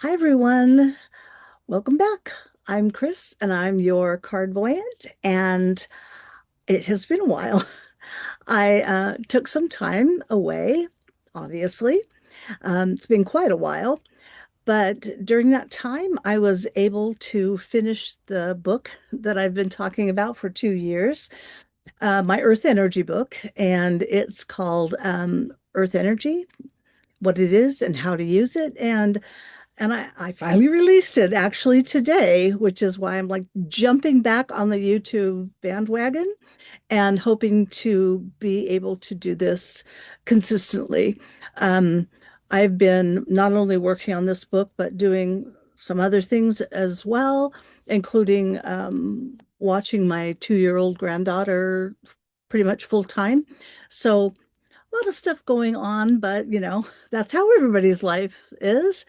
Hi, everyone. Welcome back. I'm Kris, and I'm your Cardvoyant, and it has been a while. I took some time away, obviously. It's been quite a while, but during that time, I was able to finish the book that I've been talking about for 2 years, my Earth Energy book, and it's called Earth Energy, what it is and how to use it. And I finally released it actually today, which is why I'm like jumping back on the YouTube bandwagon and hoping to be able to do this consistently. Um, I've been not only working on this book, but doing some other things as well, including watching my 2-year-old granddaughter pretty much full time. So a lot of stuff going on, but that's how everybody's life is.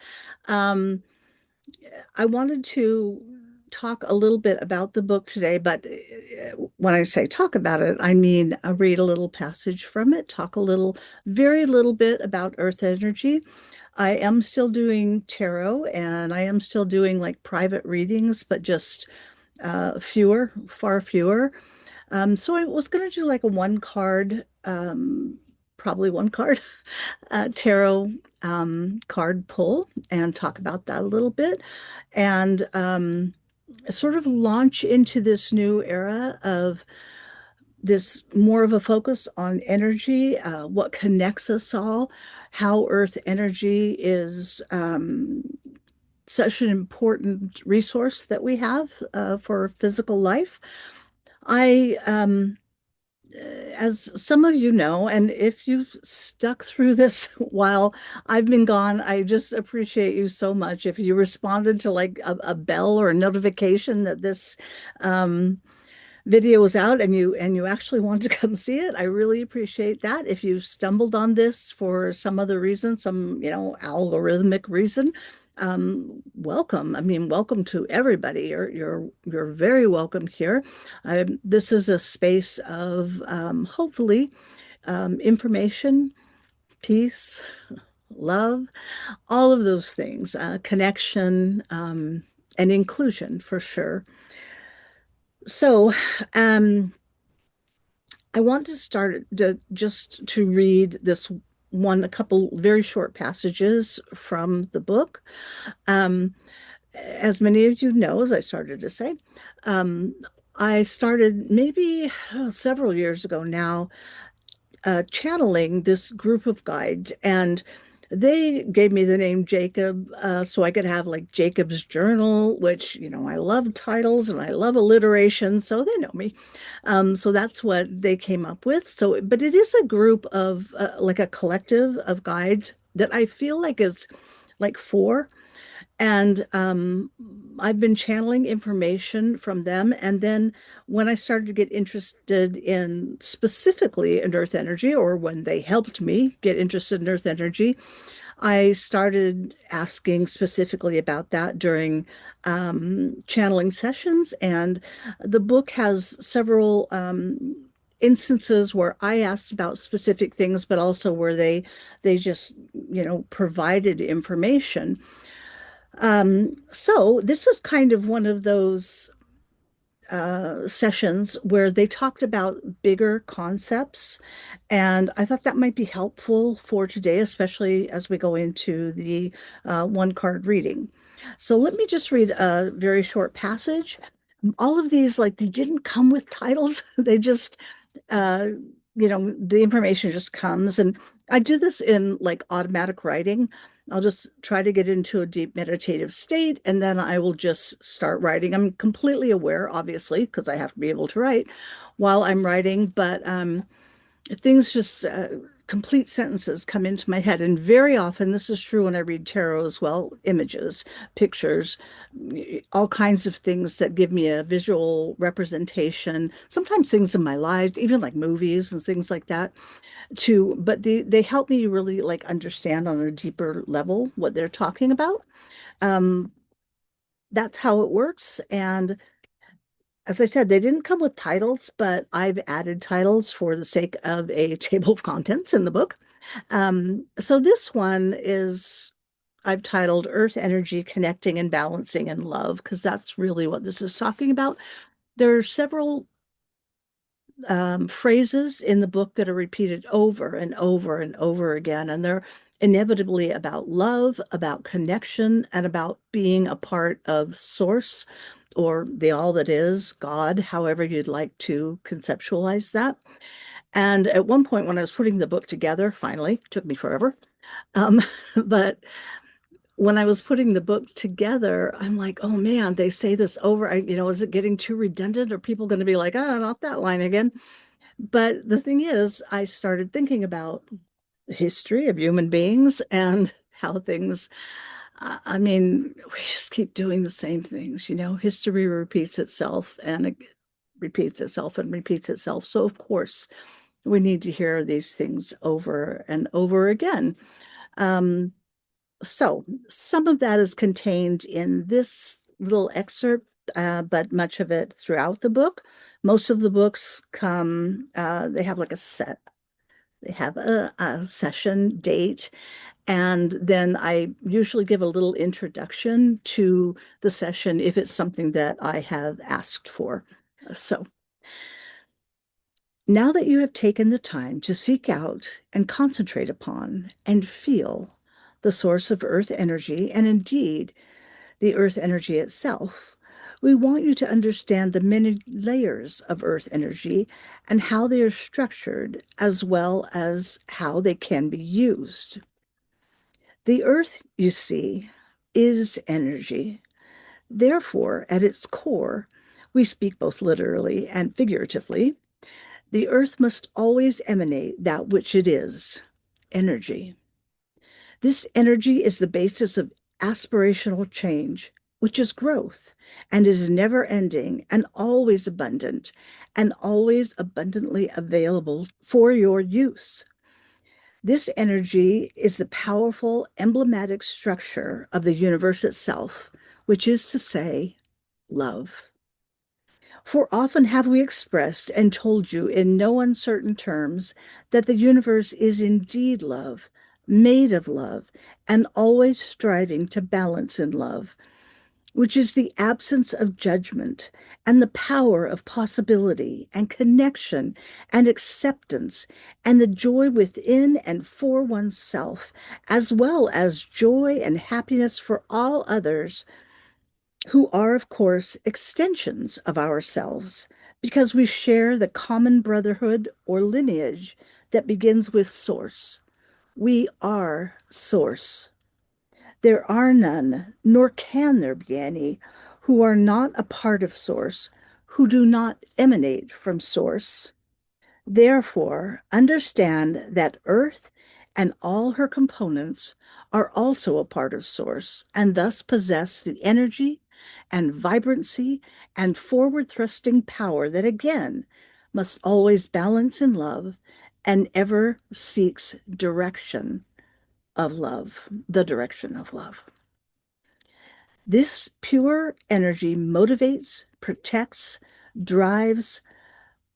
Um, I wanted to talk a little bit about the book today, but when I say talk about it, I mean read a little passage from it, talk a little, very little bit about earth energy. I am still doing tarot and I am still doing like private readings, but just fewer, far fewer. So I was going to do like a one card, probably one card tarot card pull and talk about that a little bit and sort of launch into this new era of this more of a focus on energy, what connects us all, how Earth energy is such an important resource that we have for physical life. I as some of you know, and if you've stuck through this while I've been gone, I just appreciate you so much. If you responded to like a bell or a notification that this um, video was out and you actually want to come see it, I really appreciate that. If you stumbled on this for some other reason, some algorithmic reason, welcome. I mean, welcome to everybody. You're very welcome here. This is a space of hopefully information, peace, love, all of those things, connection, and inclusion for sure. So, um, I want to start just to read this a couple very short passages from the book. Um, as many of you know, as I started to say, um, I started maybe several years ago now channeling this group of guides, and they gave me the name Jacob so I could have like Jacob's Journal, which, I love titles and I love alliteration, so they know me. So that's what they came up with. So, but it is a group of like a collective of guides that I feel like is like four. And I've been channeling information from them. And then when I started to get interested in specifically in earth energy, or when they helped me get interested in earth energy, I started asking specifically about that during channeling sessions. And the book has several instances where I asked about specific things, but also where they just, provided information. So this is kind of one of those sessions where they talked about bigger concepts, and I thought that might be helpful for today, especially as we go into the one card reading. So let me just read a very short passage. All of these, like, they didn't come with titles. They just, uh, the information just comes. And I do this in like automatic writing. I'll just try to get into a deep meditative state and then I will just start writing. I'm completely aware, obviously, because I have to be able to write while I'm writing, but things just complete sentences come into my head. And very often, this is true when I read tarot as well, images, pictures, all kinds of things that give me a visual representation, sometimes things in my life, even like movies and things like that too. But they help me really like understand on a deeper level what they're talking about. Um, that's how it works. And as I said, they didn't come with titles, but I've added titles for the sake of a table of contents in the book. So this one is I've titled Earth Energy Connecting and Balancing in Love, because that's really what this is talking about. There are several phrases in the book that are repeated over and over and over again, and they're inevitably about love, about connection, and about being a part of Source or the all that is, God, however you'd like to conceptualize that. And at one point, when I was putting the book together, finally, took me forever, um, but when I was putting the book together, I'm like, oh man, they say this over. Is it getting too redundant? Are people going to be like, oh, not that line again? But the thing is, I started thinking about the history of human beings and how things, I mean, we just keep doing the same things, history repeats itself and it repeats itself and repeats itself. So, of course, we need to hear these things over and over again. Um, so, some of that is contained in this little excerpt, but much of it throughout the book. Most of the books they have like they have a session date, and then I usually give a little introduction to the session if it's something that I have asked for. So, now that you have taken the time to seek out and concentrate upon and feel the source of earth energy, and indeed the earth energy itself, we want you to understand the many layers of earth energy and how they are structured, as well as how they can be used. The earth, you see, is energy. Therefore, at its core, we speak both literally and figuratively. The earth must always emanate that which it is, energy. This energy is the basis of aspirational change, which is growth and is never ending and always abundant and always abundantly available for your use. This energy is the powerful emblematic structure of the universe itself, which is to say, love. For often have we expressed and told you in no uncertain terms that the universe is indeed love, made of love, and always striving to balance in love, which is the absence of judgment and the power of possibility and connection and acceptance and the joy within and for oneself, as well as joy and happiness for all others who are, of course, extensions of ourselves, because we share the common brotherhood or lineage that begins with Source. We are Source. There are none, nor can there be any, who are not a part of Source, who do not emanate from Source. Therefore, understand that Earth and all her components are also a part of Source and thus possess the energy and vibrancy and forward thrusting power that again must always balance in love and ever seeks direction of love, the direction of love. This pure energy motivates, protects, drives,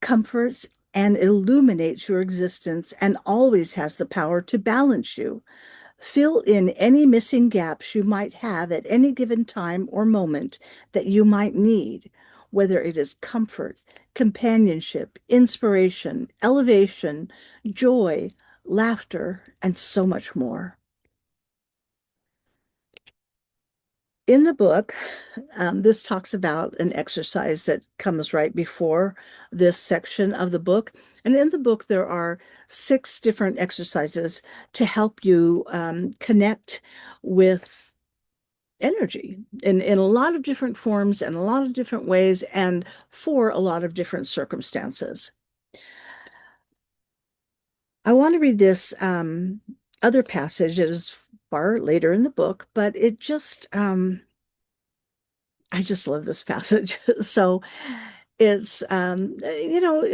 comforts, and illuminates your existence and always has the power to balance you. Fill in any missing gaps you might have at any given time or moment that you might need, whether it is comfort, companionship, inspiration, elevation, joy, laughter, and so much more. In the book, this talks about an exercise that comes right before this section of the book. And in the book, there are 6 different exercises to help you connect with energy in a lot of different forms and a lot of different ways and for a lot of different circumstances. I want to read this other passage. It is far later in the book, but I just love this passage. So it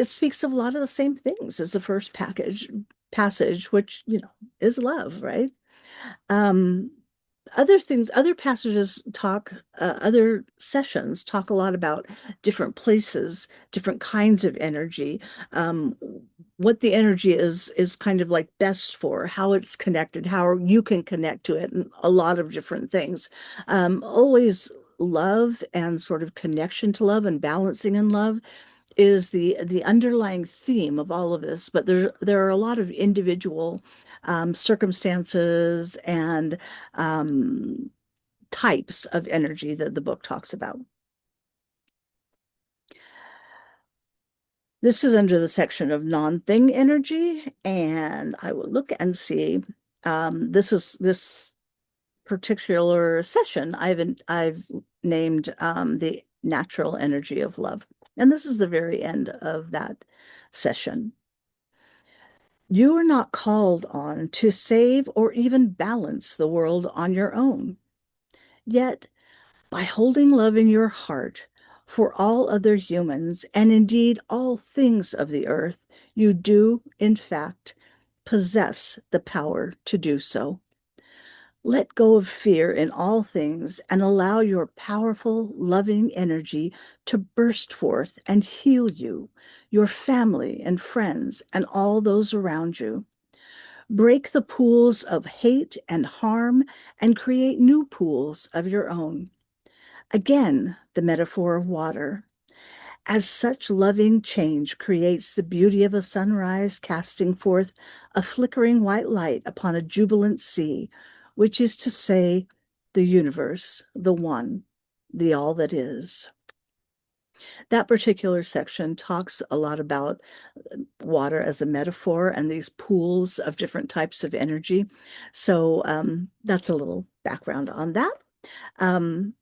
speaks of a lot of the same things as the first passage, which, is love, right? Um, other passages other sessions talk a lot about different places, different kinds of energy, what the energy is kind of like best for, how it's connected, how you can connect to it, and a lot of different things. Always love and sort of connection to love and balancing in love is the underlying theme of all of this. But there are a lot of individual circumstances and um, types of energy that the book talks about. This is under the section of non-thing energy, and I will look and see. This particular session I've named the natural energy of love, and this is the very end of that session. You are not called on to save or even balance the world on your own. Yet, by holding love in your heart for all other humans and indeed all things of the earth, you do, in fact, possess the power to do so. Let go of fear in all things and allow your powerful, loving energy to burst forth and heal you, your family and friends, and all those around you. Break the pools of hate and harm and create new pools of your own. Again, the metaphor of water. As such loving change creates the beauty of a sunrise, casting forth a flickering white light upon a jubilant sea, which is to say, the universe, the one, the all that is. That particular section talks a lot about water as a metaphor and these pools of different types of energy. So that's a little background on that. Um,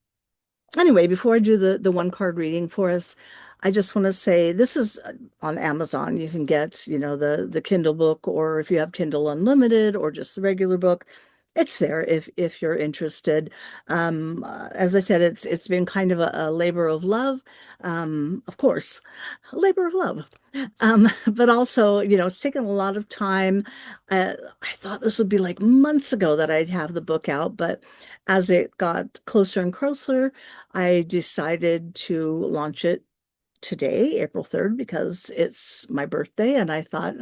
Anyway, before I do the one card reading for us, I just want to say this is on Amazon. You can get, the Kindle book, or if you have Kindle Unlimited or just the regular book, it's there if you're interested. As I said, it's been kind of a labor of love, of course, a labor of love. But also, it's taken a lot of time. I thought this would be like months ago that I'd have the book out, but as it got closer and closer, I decided to launch it today, April 3rd, because it's my birthday, and I thought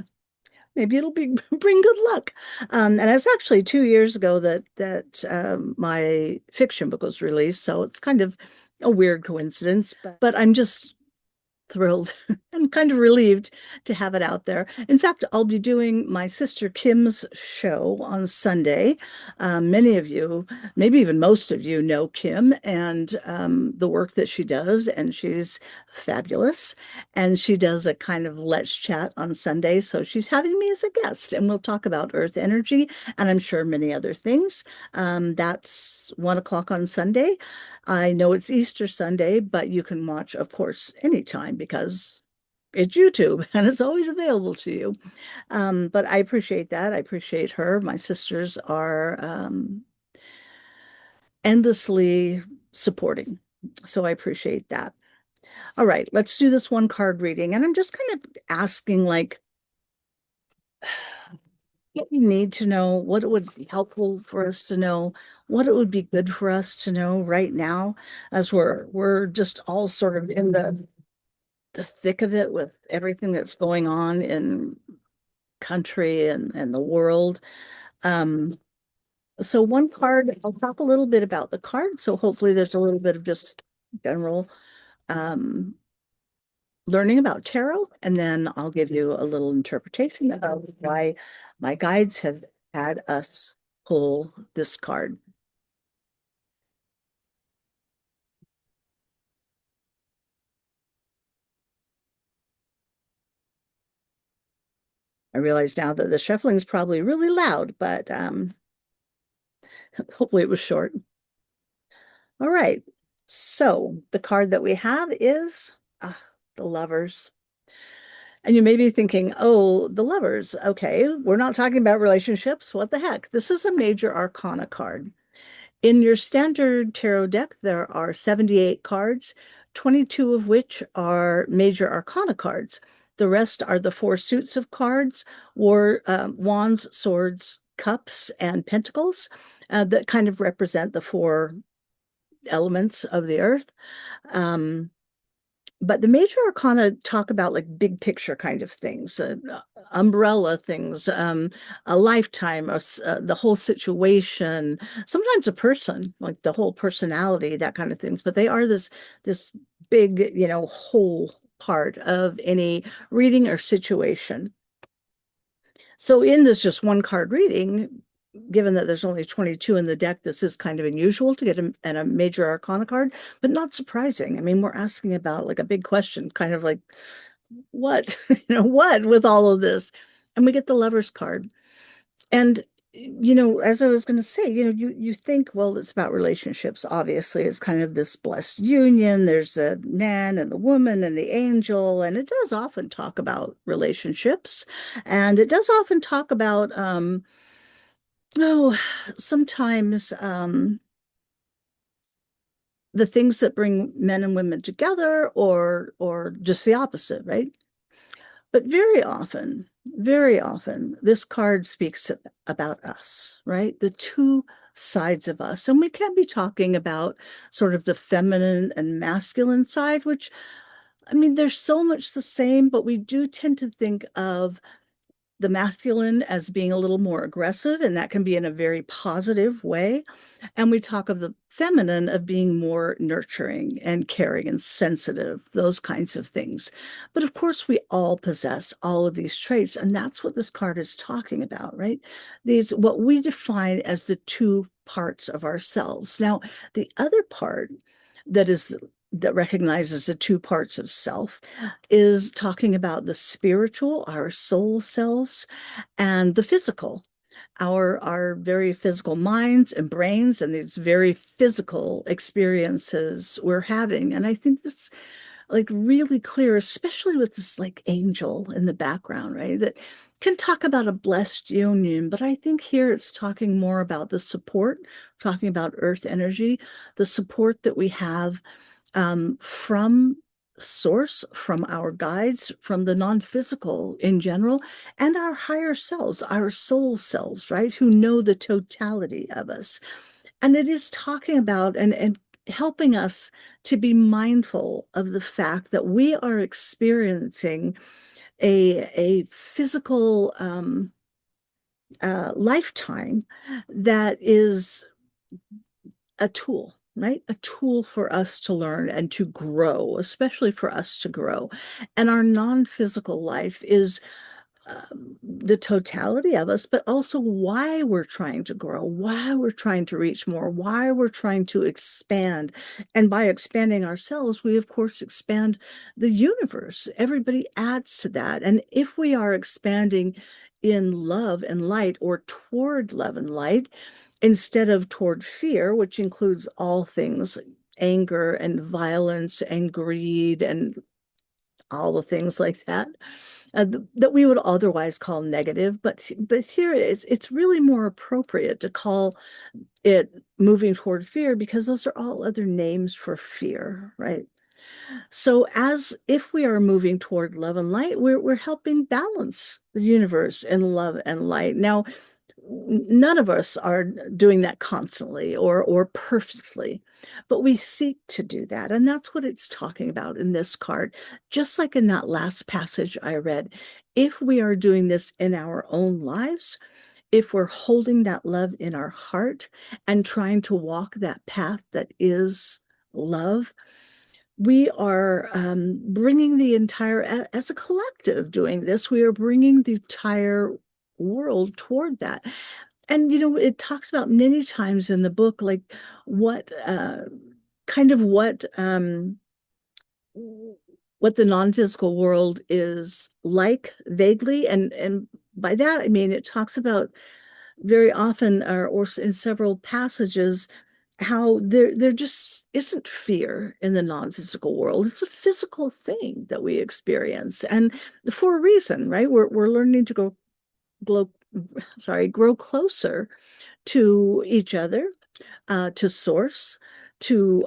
maybe it'll be bring good luck. And it was actually 2 years ago that my fiction book was released, so it's kind of a weird coincidence, but I'm just thrilled and kind of relieved to have it out there. In fact, I'll be doing my sister Kim's show on Sunday. Many of you, maybe even most of you, know Kim and the work that she does, and she's fabulous. And she does a kind of Let's Chat on Sunday. So she's having me as a guest, and we'll talk about Earth energy and I'm sure many other things. That's 1 o'clock on Sunday. I know it's Easter Sunday, but you can watch, of course, anytime because it's YouTube and it's always available to you. But I appreciate that. I appreciate her. My sisters are endlessly supporting. So I appreciate that. All right, let's do this one card reading. And I'm just kind of asking, like, what we need to know, what it would be helpful for us to know, what it would be good for us to know right now, as we're just all sort of in the thick of it with everything that's going on in country and the world. Um, so one card, I'll talk a little bit about the card. So hopefully there's a little bit of just general um, learning about tarot, and then I'll give you a little interpretation of why my guides have had us pull this card. I realize now that the shuffling is probably really loud, but hopefully it was short. All right. So the card that we have is the Lovers. And you may be thinking, oh, the Lovers. Okay, we're not talking about relationships. What the heck? This is a major arcana card. In your standard tarot deck, there are 78 cards, 22 of which are major arcana cards. The rest are the four suits of cards, wands, swords, cups, and pentacles that kind of represent the four elements of the earth. Um, But the major arcana talk about like big picture kind of things, umbrella things, a lifetime, the whole situation, sometimes a person, like the whole personality, that kind of things. But they are this big, whole part of any reading or situation. So in this just one card reading, given that there's only 22 in the deck, this is kind of unusual to get a major arcana card, but not surprising. I mean, we're asking about like a big question, kind of like, what, what with all of this? And we get the Lover's card. And as I was going to say, you think, well, it's about relationships. Obviously, it's kind of this blessed union. There's a man and the woman and the angel, and it does often talk about relationships, and it does often talk about, oh, sometimes the things that bring men and women together, or just the opposite, right? But very often, this card speaks about us, right? The two sides of us. And we can be talking about sort of the feminine and masculine side, which, I mean, there's so much the same, but we do tend to think of the masculine as being a little more aggressive, and that can be in a very positive way. And we talk of the feminine of being more nurturing and caring and sensitive, those kinds of things. But of course, we all possess all of these traits, and that's what this card is talking about, right? These, what we define as the two parts of ourselves. Now, the other part that is that recognizes the two parts of self is talking about the spiritual, our soul selves, and the physical, our very physical minds and brains, and these very physical experiences we're having. And I think this like really clear, especially with this like angel in the background, right? That can talk about a blessed union, but I think here it's talking more about the support, talking about earth energy, the support that we have from source, from our guides, from the non-physical in general, and our higher selves, our soul selves, right? Who know the totality of us. And it is talking about and helping us to be mindful of the fact that we are experiencing a physical lifetime that is a tool, right? A tool for us to learn and to grow, especially for us to grow. And our non-physical life is the totality of us, but also why we're trying to grow, why we're trying to reach more, why we're trying to expand. And by expanding ourselves, we, of course, expand the universe. Everybody adds to that. And if we are expanding in love and light, or toward love and light, instead of toward fear, which includes all things anger and violence and greed and all the things like that, that we would otherwise call negative, but here it's really more appropriate to call it moving toward fear, because those are all other names for fear, right? So as if we are moving toward love and light, we're helping balance the universe in love and light. Now, none of us are doing that constantly or perfectly, but we seek to do that. And that's what it's talking about in this card. Just like in that last passage I read, if we are doing this in our own lives, if we're holding that love in our heart and trying to walk that path that is love, we are bringing the entire, as a collective doing this, we are bringing the entire world toward that. And, it talks about many times in the book, like what kind of what the non-physical world is like vaguely. And by that, I mean, it talks about very often, or in several passages, how there just isn't fear in the non-physical world. It's a physical thing that we experience, and for a reason, right? We're learning to grow, grow closer to each other, to source, to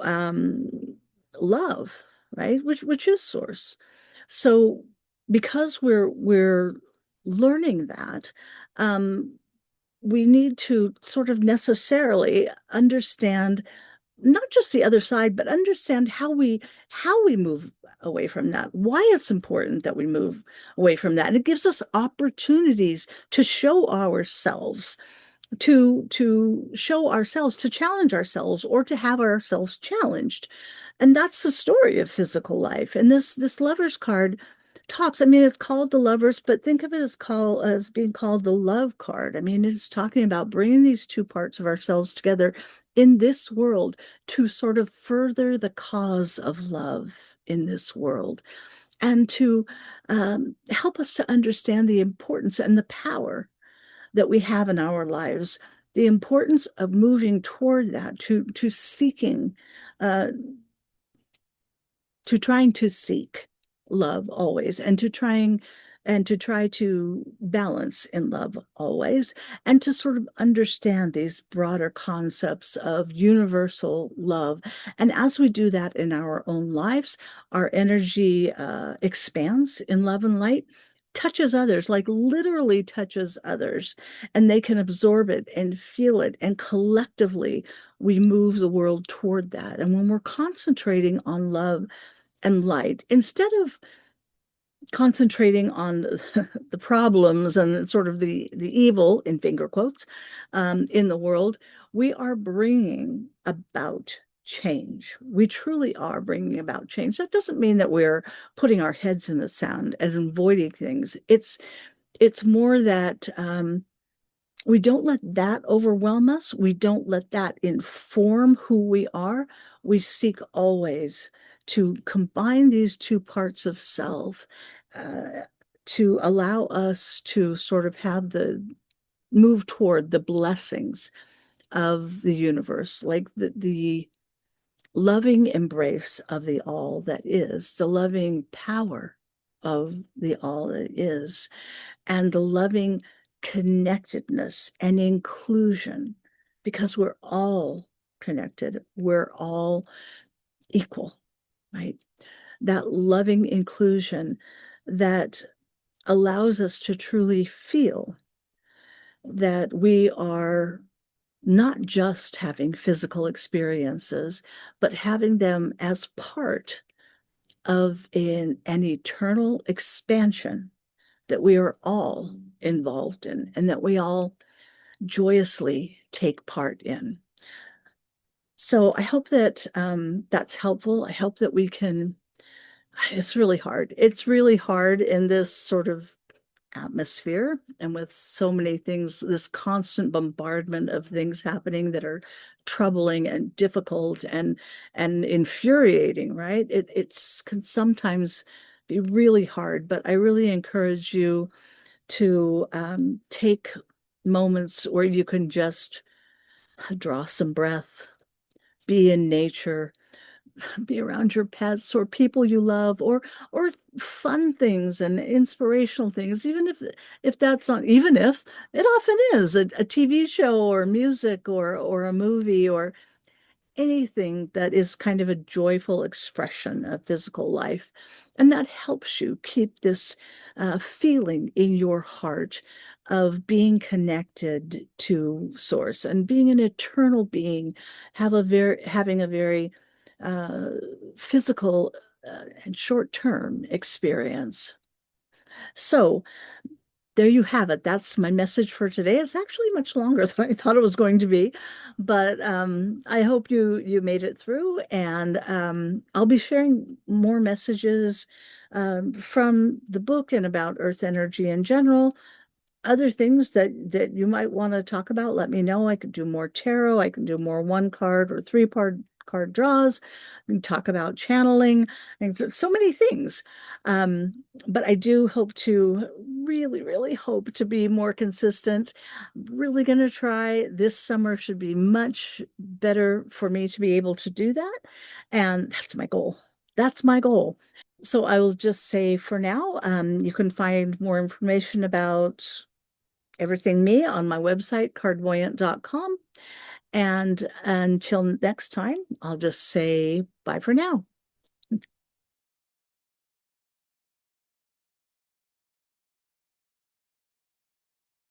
love, right? Which is source. So because we're learning that, we need to sort of necessarily understand not just the other side, but understand how we move away from that, why it's important that we move away from that. And it gives us opportunities to show ourselves, to show ourselves, to challenge ourselves, or to have ourselves challenged. And that's the story of physical life. And this lovers card talks, I mean, it's called the lovers, but think of it as being called the love card. I mean, it's talking about bringing these two parts of ourselves together in this world to sort of further the cause of love in this world, and to help us to understand the importance and the power that we have in our lives, the importance of moving toward that, to seeking, uh, to trying to seek love always, and to try to balance in love always, and to sort of understand these broader concepts of universal love. And as we do that in our own lives, our energy expands in love and light, touches others, like literally touches others, and they can absorb it and feel it. And collectively, we move the world toward that. And when we're concentrating on love and light, instead of concentrating on the problems and sort of the evil, in finger quotes, in the world, we are bringing about change. We truly are bringing about change. That doesn't mean that we're putting our heads in the sand and avoiding things. It's more that we don't let that overwhelm us. We don't let that inform who we are. We seek always to combine these two parts of self, uh, to allow us to sort of have the move toward the blessings of the universe, like the loving embrace of the all that is, the loving power of the all that is, and the loving connectedness and inclusion, because we're all connected, we're all equal, right? That loving inclusion that allows us to truly feel that we are not just having physical experiences, but having them as part of an eternal expansion that we are all involved in and that we all joyously take part in. So I hope that that's helpful. I hope that we can. It's really hard. It's really hard in this sort of atmosphere and with so many things, this constant bombardment of things happening that are troubling and difficult and infuriating, right? It's can sometimes be really hard, but I really encourage you to take moments where you can just draw some breath, be in nature, be around your pets or people you love, or fun things and inspirational things, even if that's not, even if it often is a TV show or music or a movie or anything that is kind of a joyful expression of physical life. And that helps you keep this feeling in your heart of being connected to source and being an eternal being, having a very uh, physical and short-term experience. So there you have it. That's my message for today. It's actually much longer than I thought it was going to be, but I hope you made it through. And I'll be sharing more messages from the book and about Earth energy in general. Other things that you might want to talk about, let me know. I could do more tarot. I can do more one card or three card draws. We can talk about channeling and so many things. But I do hope to really, really hope to be more consistent. Really going to try. This summer should be much better for me to be able to do that. And that's my goal. That's my goal. So I will just say for now, you can find more information about everything me on my website, cardvoyant.com. And until next time, I'll just say bye for now.